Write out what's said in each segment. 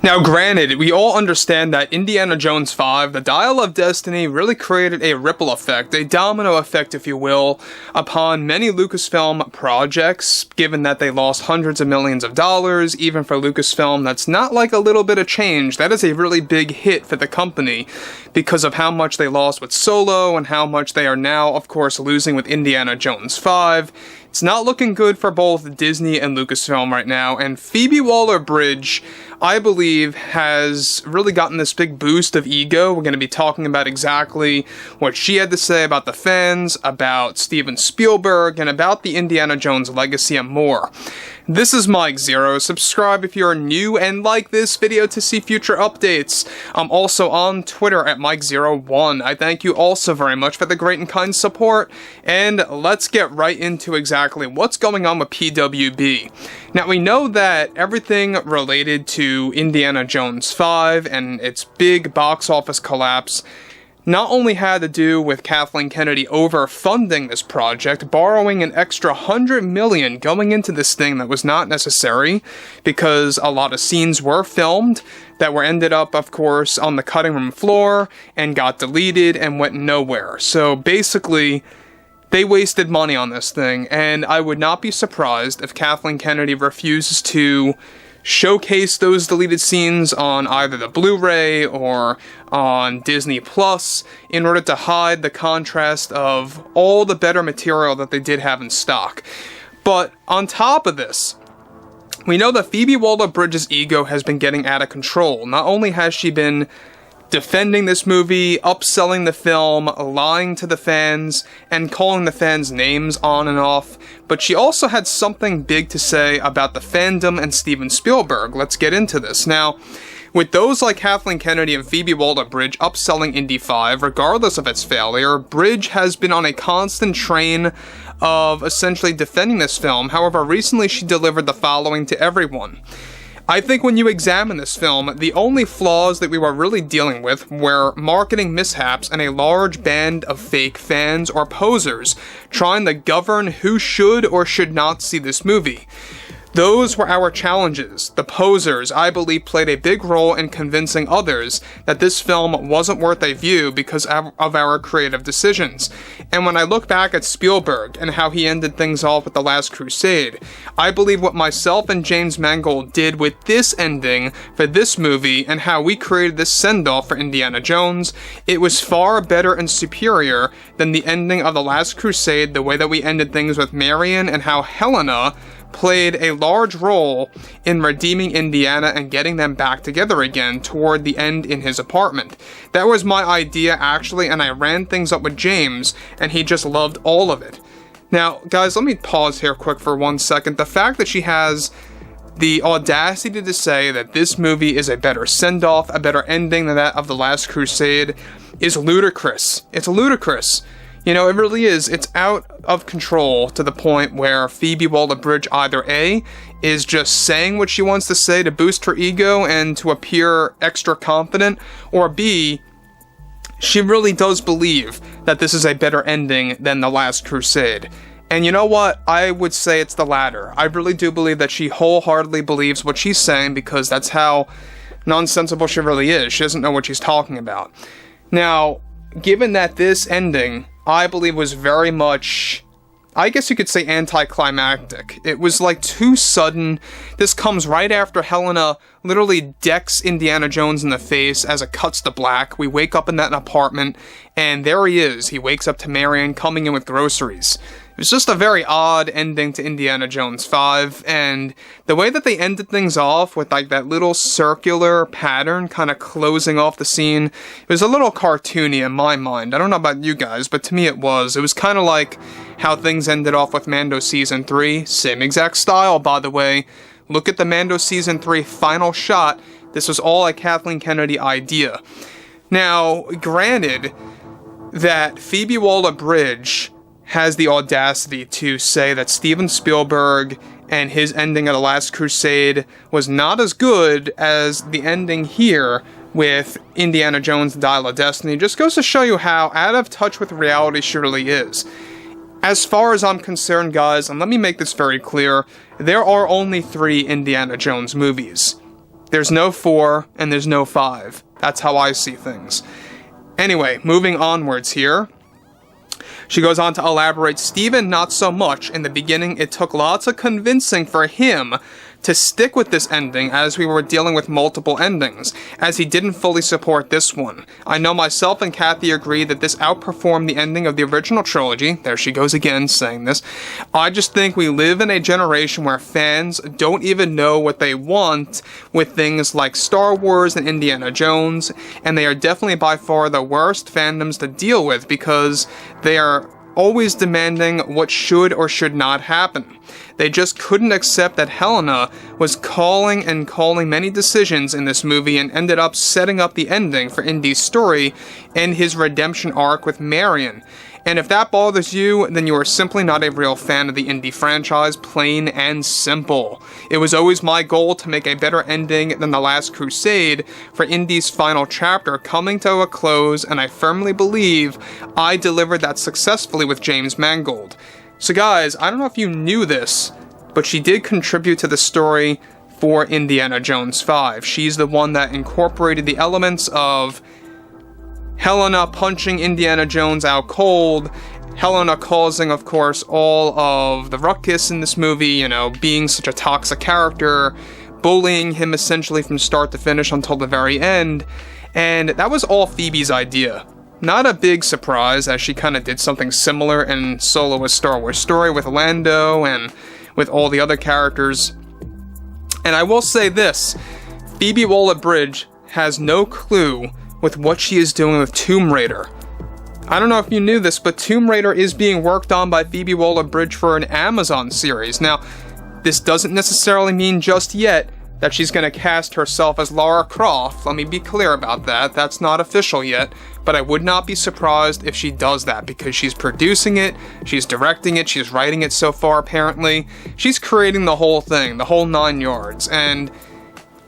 Now granted, we all understand that Indiana Jones 5, The Dial of Destiny, really created a ripple effect, a domino effect if you will, upon many Lucasfilm projects, given that they lost hundreds of millions of dollars. Even for Lucasfilm, that's not like a little bit of change, that is a really big hit for the company, because of how much they lost with Solo, and how much they are now, of course, losing with Indiana Jones 5. It's not looking good for both Disney and Lucasfilm right now, and Phoebe Waller-Bridge, I believe, has really gotten this big boost of ego. We're going to be talking about exactly what she had to say about the fans, about Steven Spielberg, and about the Indiana Jones legacy and more. This is Mike Zero. Subscribe if you're new and like this video to see future updates. I'm also on Twitter at Mike01. I thank you also very much for the great and kind support, and let's get right into exactly what's going on with PWB. Now, we know that everything related to Indiana Jones 5 and its big box office collapse not only had to do with Kathleen Kennedy overfunding this project, borrowing an extra $100 million going into this thing that was not necessary, because a lot of scenes were filmed that were ended up, of course, on the cutting room floor and got deleted and went nowhere. So basically, they wasted money on this thing, and I would not be surprised if Kathleen Kennedy refuses to showcase those deleted scenes on either the Blu-ray or on Disney Plus in order to hide the contrast of all the better material that they did have in stock. But on top of this, we know that Phoebe Waller-Bridge's ego has been getting out of control. Not only has she been defending this movie, upselling the film, lying to the fans, and calling the fans names on and off, but she also had something big to say about the fandom and Steven Spielberg. Let's get into this. Now, with those like Kathleen Kennedy and Phoebe Waller-Bridge upselling Indy 5, regardless of its failure, Bridge has been on a constant train of essentially defending this film. However, recently she delivered the following to everyone. I think when you examine this film, the only flaws that we were really dealing with were marketing mishaps and a large band of fake fans or posers trying to govern who should or should not see this movie. Those were our challenges. The posers, I believe, played a big role in convincing others that this film wasn't worth a view because of our creative decisions. And when I look back at Spielberg and how he ended things off with The Last Crusade, I believe what myself and James Mangold did with this ending for this movie and how we created this send-off for Indiana Jones, it was far better and superior than the ending of The Last Crusade, the way that we ended things with Marion and how Helena played a large role in redeeming Indiana and getting them back together again toward the end in his apartment. That was my idea, actually, and I ran things up with James, and he just loved all of it. Now, guys, let me pause here quick for 1 second. The fact that she has the audacity to say that this movie is a better send-off, a better ending than that of The Last Crusade, is ludicrous. It's ludicrous. You know, it really is. It's out of control to the point where Phoebe Waller-Bridge either A, is just saying what she wants to say to boost her ego and to appear extra confident, or B, she really does believe that this is a better ending than The Last Crusade. And you know what? I would say it's the latter. I really do believe that she wholeheartedly believes what she's saying because that's how nonsensical she really is. She doesn't know what she's talking about. Now, given that this ending, I believe, was very much, I guess you could say, anticlimactic. It was like too sudden. This comes right after Helena literally decks Indiana Jones in the face as it cuts to black. We wake up in that apartment, and there he is. He wakes up to Marion coming in with groceries. It was just a very odd ending to Indiana Jones 5, and the way that they ended things off with like that little circular pattern kind of closing off the scene, it was a little cartoony in my mind. I don't know about you guys, but to me it was. It was kind of like how things ended off with Mando Season 3. Same exact style, by the way. Look at the Mando Season 3 final shot. This was all a Kathleen Kennedy idea. Now, granted that Phoebe Waller-Bridge has the audacity to say that Steven Spielberg and his ending of The Last Crusade was not as good as the ending here with Indiana Jones' Dial of Destiny, just goes to show you how out of touch with reality she really is. As far as I'm concerned, guys, and let me make this very clear, there are only 3 Indiana Jones movies. There's no 4 and there's no 5. That's how I see things. Anyway, moving onwards here. She goes on to elaborate, Stephen not so much. In the beginning, it took lots of convincing for him to stick with this ending as we were dealing with multiple endings, as he didn't fully support this one. I know myself and Kathy agree that this outperformed the ending of the original trilogy. There she goes again saying this. I just think we live in a generation where fans don't even know what they want with things like Star Wars and Indiana Jones, and they are definitely by far the worst fandoms to deal with because they are always demanding what should or should not happen. They just couldn't accept that Helena was calling many decisions in this movie and ended up setting up the ending for Indy's story and his redemption arc with Marion. And if that bothers you, then you are simply not a real fan of the Indy franchise, plain and simple. It was always my goal to make a better ending than The Last Crusade for Indy's final chapter coming to a close, and I firmly believe I delivered that successfully with James Mangold. So guys, I don't know if you knew this, but she did contribute to the story for Indiana Jones 5. She's the one that incorporated the elements of Helena punching Indiana Jones out cold, Helena causing, of course, all of the ruckus in this movie, you know, being such a toxic character, bullying him essentially from start to finish until the very end, and that was all Phoebe's idea. Not a big surprise, as she kind of did something similar in Solo: A Star Wars Story with Lando and with all the other characters. And I will say this, Phoebe Waller-Bridge has no clue with what she is doing with Tomb Raider. I don't know if you knew this, but Tomb Raider is being worked on by Phoebe Waller-Bridge for an Amazon series. Now, this doesn't necessarily mean just yet that she's going to cast herself as Lara Croft. Let me be clear about that. That's not official yet, but I would not be surprised if she does that because she's producing it, she's directing it, she's writing it so far apparently. She's creating the whole thing, the whole 9 yards, and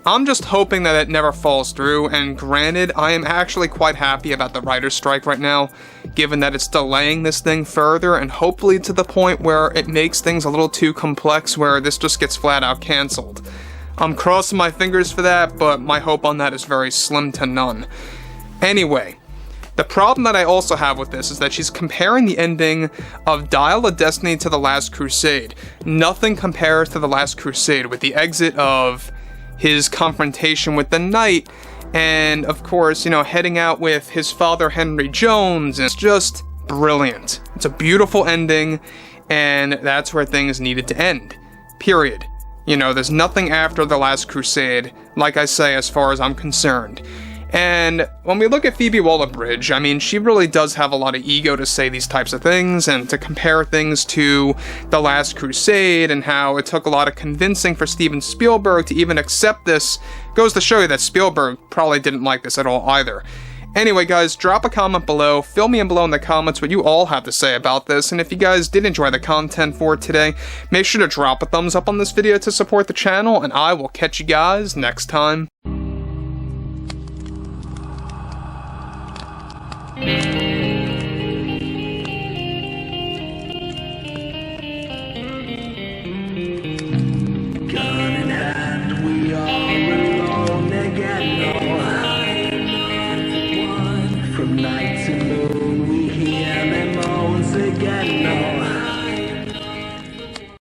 I'm just hoping that it never falls through, and granted, I am actually quite happy about the writer's strike right now, given that it's delaying this thing further, and hopefully to the point where it makes things a little too complex where this just gets flat out cancelled. I'm crossing my fingers for that, but my hope on that is very slim to none. Anyway, the problem that I also have with this is that she's comparing the ending of Dial of Destiny to The Last Crusade. Nothing compares to The Last Crusade, with the exit of his confrontation with the Knight, and of course, you know, heading out with his father Henry Jones. It's just brilliant. It's a beautiful ending, and that's where things needed to end. Period. You know, there's nothing after The Last Crusade, like I say, as far as I'm concerned. And when we look at Phoebe Waller-Bridge, I mean, she really does have a lot of ego to say these types of things and to compare things to The Last Crusade and how it took a lot of convincing for Steven Spielberg to even accept this. Goes to show you that Spielberg probably didn't like this at all either. Anyway, guys, drop a comment below, fill me in below in the comments what you all have to say about this, and if you guys did enjoy the content for today, make sure to drop a thumbs up on this video to support the channel, and I will catch you guys next time.